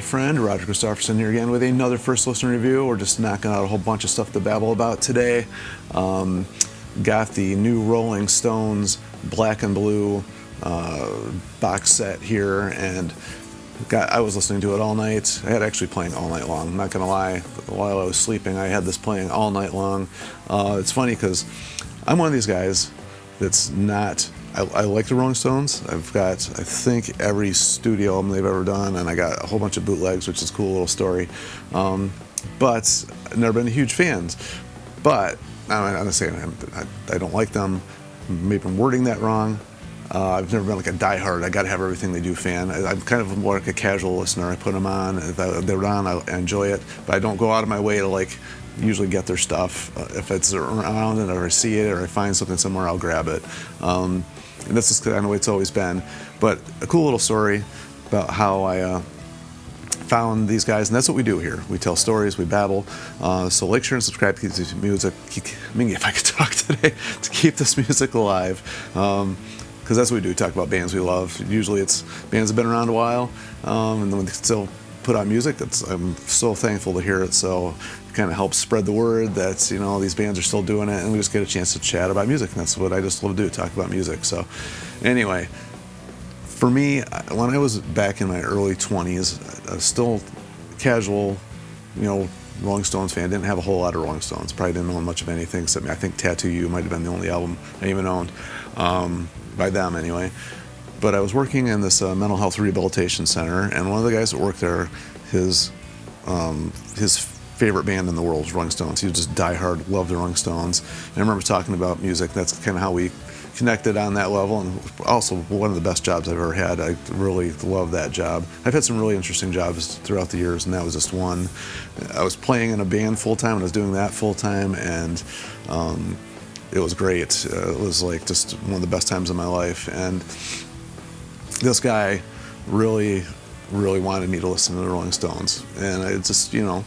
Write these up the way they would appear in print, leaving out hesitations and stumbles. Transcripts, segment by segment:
friend Roger Christopherson here again with another first listen review. We're just knocking out a whole bunch of stuff to babble about today. Got the new Rolling Stones Black and Blue box set here, and I was listening to it all night. I had actually playing all night long. I'm not gonna lie. While I was sleeping, I had this playing all night long. It's funny because I'm one of these guys that's not. I like the Rolling Stones. I've got, I think, every studio album they've ever done, and I got a whole bunch of bootlegs, which is a cool little story. But I've never been a huge fan. But I'm not saying I don't like them. Maybe I'm wording that wrong. I've never been like a diehard, I gotta have everything they do fan. I'm kind of more like a casual listener. I put them on. If they're on, I enjoy it. But I don't go out of my way to like usually get their stuff. If it's around and I see it or I find something somewhere, I'll grab it. And that's just kind of the way it's always been. But a cool little story about how I found these guys, and that's what we do here. We tell stories, we babble. So like, share, and subscribe to keep this music. If I could talk today, to keep this music alive. Because that's what we do, talk about bands we love. Usually it's bands that have been around a while, and then we still put on music. I'm so thankful to hear it. So it kind of helps spread the word that, you know, these bands are still doing it, and we just get a chance to chat about music. And that's what I just love to do, talk about music. So anyway, for me, when I was back in my early 20s, I was still casual, you know, Rolling Stones fan. Didn't have a whole lot of Rolling Stones. Probably didn't own much of anything except I think Tattoo You might have been the only album I even owned. By them anyway. But I was working in this mental health rehabilitation center, and one of the guys that worked there, his favorite band in the world was Rolling Stones. He was just diehard, loved the Rolling Stones. And I remember talking about music. That's kind of how we connected on that level, and also one of the best jobs I've ever had. I really love that job. I've had some really interesting jobs throughout the years, and that was just one. I was playing in a band full-time, and I was doing that full-time, and it was great. It was like just one of the best times of my life. And this guy really, really wanted me to listen to the Rolling Stones. And I just, I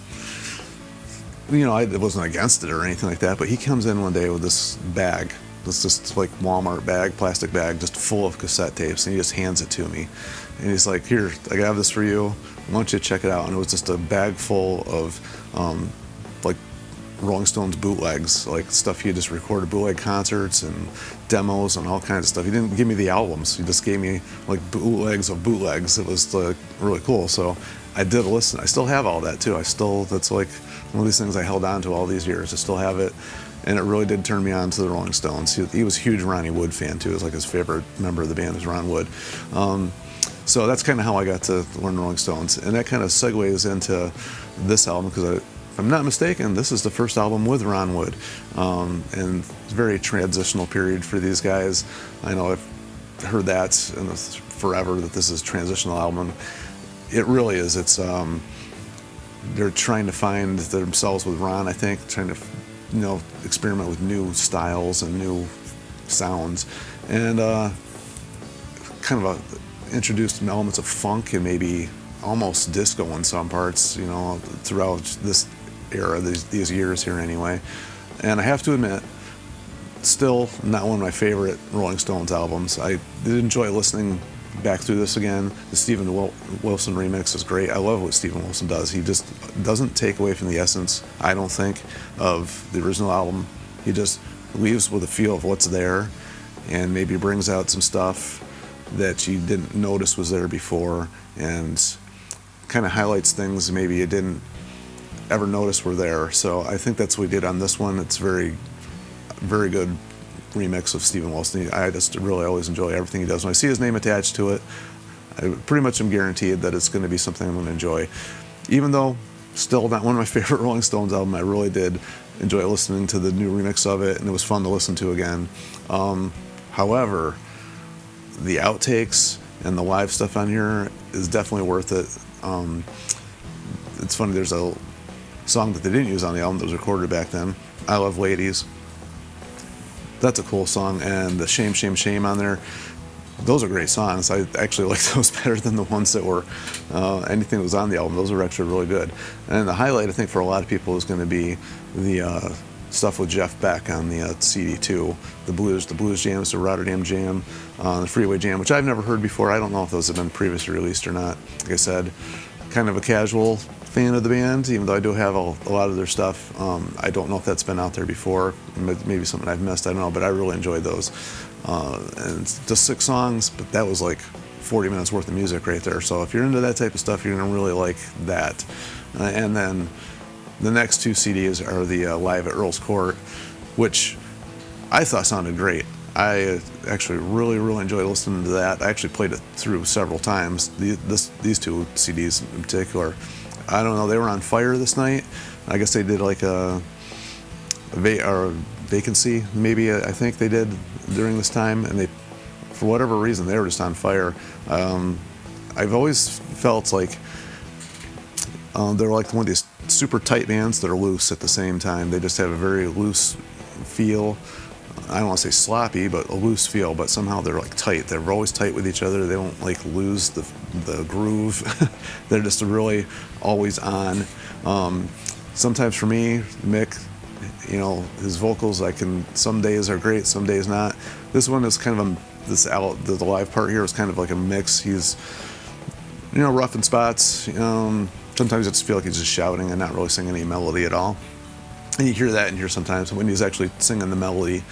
wasn't against it or anything like that, but he comes in one day with this bag, this just like Walmart bag, plastic bag, just full of cassette tapes, and he just hands it to me. And he's like, "Here, I have this for you. I want you to check it out." And it was just a bag full of like Rolling Stones bootlegs, like stuff he had just recorded, bootleg concerts and demos and all kinds of stuff. He didn't give me the albums, he just gave me like bootlegs of bootlegs. It was really cool. So I did listen. I still have all that too. That's like one of these things I held on to all these years. I still have it, and it really did turn me on to the Rolling Stones. He was a huge Ronnie Wood fan too. It was like his favorite member of the band was Ron Wood. So that's kind of how I got to learn the Rolling Stones, and that kind of segues into this album, because if I'm not mistaken, this is the first album with Ron Wood, and it's a very transitional period for these guys. I know I've heard that forever, that this is a transitional album. It really is. It's they're trying to find themselves with Ron, I think, trying to experiment with new styles and new sounds, and kind of introduced elements of funk and maybe almost disco in some parts, throughout this era, these years here anyway. And I have to admit, still not one of my favorite Rolling Stones albums. I did enjoy listening back through this again. The Steven Wilson remix is great. I love what Steven Wilson does. He just doesn't take away from the essence, I don't think, of the original album. He just leaves with a feel of what's there, and maybe brings out some stuff that you didn't notice was there before, and kind of highlights things maybe you didn't ever notice were there. So I think that's what we did on this one. It's very, very good remix of Steven Wilson. I just really always enjoy everything he does. When I see his name attached to it, I pretty much am guaranteed that it's going to be something I'm going to enjoy. Even though still not one of my favorite Rolling Stones albums, I really did enjoy listening to the new remix of it, and it was fun to listen to again. However, the outtakes and the live stuff on here is definitely worth it. It's funny, there's a song that they didn't use on the album that was recorded back then, I Love Ladies. That's a cool song, and the Shame, Shame, Shame on there, those are great songs. I actually like those better than the ones that were anything that was on the album. Those are actually really good. And the highlight, I think, for a lot of people is going to be the stuff with Jeff Beck on the CD2, the blues jams, the Rotterdam Jam, the Freeway Jam, which I've never heard before. I don't know if those have been previously released or not. Like I said, kind of a casual fan of the band, even though I do have a lot of their stuff. I don't know if that's been out there before. Maybe something I've missed, I don't know, but I really enjoyed those. And it's just 6 songs, but that was like 40 minutes worth of music right there. So if you're into that type of stuff, you're gonna really like that. And then the next 2 CDs are the Live at Earl's Court, which I thought sounded great. I actually really enjoyed listening to that. I actually played it through several times. These 2 CDs in particular. I don't know, they were on fire this night. I guess they did like a vacancy, maybe, I think they did during this time, and they, for whatever reason, they were just on fire. I've always felt like they're like one of these super tight bands that are loose at the same time. They just have a very loose feel. I don't want to say sloppy, but a loose feel, but somehow they're like tight. They're always tight with each other. They don't like lose the groove. They're just really always on. Sometimes for me, Mick, you know, his vocals, some days are great, some days not. This one is kind of the live part here is kind of like a mix. He's, you know, rough in spots. Sometimes I just feel like he's just shouting and not really singing any melody at all. And you hear that in here sometimes when he's actually singing the melody.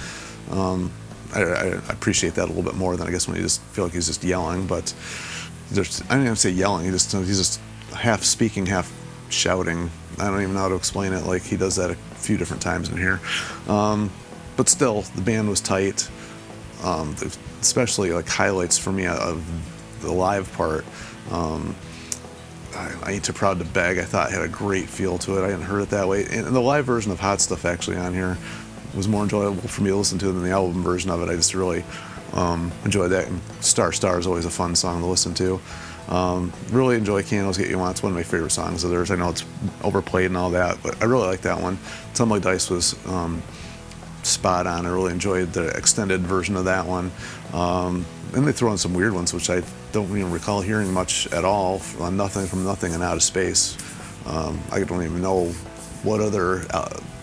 I appreciate that a little bit more than I guess when you just feel like he's just yelling. But I don't even say yelling. He's just half speaking, half shouting. I don't even know how to explain it. Like, he does that a few different times in here. But still, the band was tight. Especially like highlights for me of the live part. I Ain't Too Proud to Beg, I thought had a great feel to it. I hadn't heard it that way. And the live version of Hot Stuff actually on here was more enjoyable for me to listen to than the album version of it. I just really enjoyed that. And Star Star is always a fun song to listen to. Really enjoy Candles Get You On. It's one of my favorite songs of theirs. I know it's overplayed and all that, but I really like that one. Tumbling Dice was spot on. I really enjoyed the extended version of that one. And they throw in some weird ones, which I don't even recall hearing much at all, on Nothing from Nothing and Out of Space. I don't even know what other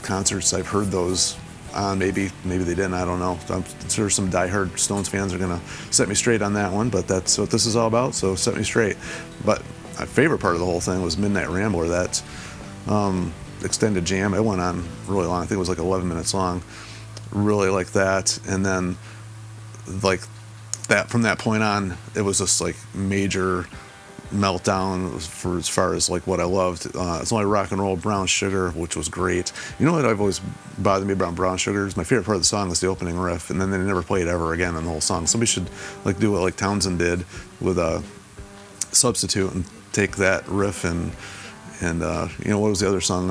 concerts I've heard those on. Maybe they didn't, I don't know. I'm sure some diehard Stones fans are gonna set me straight on that one, but that's what this is all about, so set me straight. But my favorite part of the whole thing was Midnight Rambler, that extended jam. It went on really long. I think it was like 11 minutes long. Really like that. And then like that, from that point on, it was just like major meltdown for as far as like what I loved. It's only rock and roll. Brown Sugar, which was great. You know what I've always bothered me about Brown Sugar is my favorite part of the song is the opening riff, and then they never play it ever again in the whole song. Somebody should like do what like Townsend did with a substitute and take that riff and you know, what was the other song?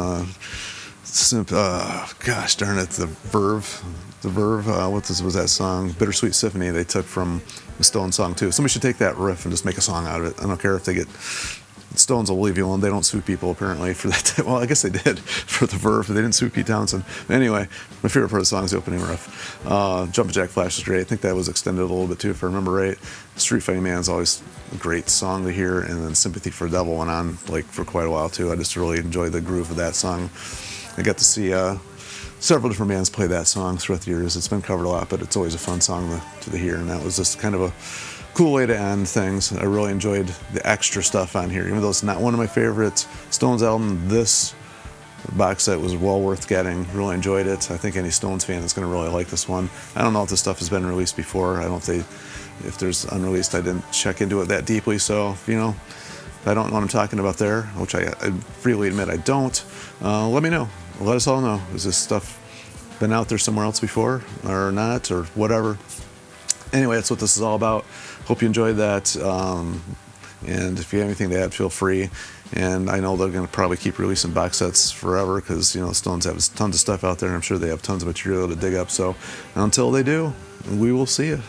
Gosh darn it, the Verve. What was that song? Bittersweet Symphony. They took from the Stones song too. Somebody should take that riff and just make a song out of it. I don't care if they get Stones will leave you alone. They don't sue people apparently for that. Well, I guess they did for the Verve, but they didn't sue Pete Townsend. Anyway, my favorite part of the song is the opening riff. Jumpin' Jack Flash is great. I think that was extended a little bit too, if I remember right. Street Fighting Man is always a great song to hear, and then Sympathy for the Devil went on like for quite a while too. I just really enjoyed the groove of that song. I got to see several different bands play that song throughout the years. It's been covered a lot, but it's always a fun song to hear, and that was just kind of a cool way to end things. I really enjoyed the extra stuff on here. Even though it's not one of my favorites Stones album, this box set was well worth getting. Really enjoyed it. I think any Stones fan is going to really like this one. I don't know if this stuff has been released before. I don't know if there's unreleased. I didn't check into it that deeply, so, you know, if I don't know what I'm talking about there, which I freely admit I don't, let me know. Let us all know. Has this stuff been out there somewhere else before or not, or whatever? Anyway, that's what this is all about. Hope you enjoyed that. And if you have anything to add, feel free. And I know they're going to probably keep releasing box sets forever because, you know, Stones have tons of stuff out there, and I'm sure they have tons of material to dig up. So until they do, we will see you.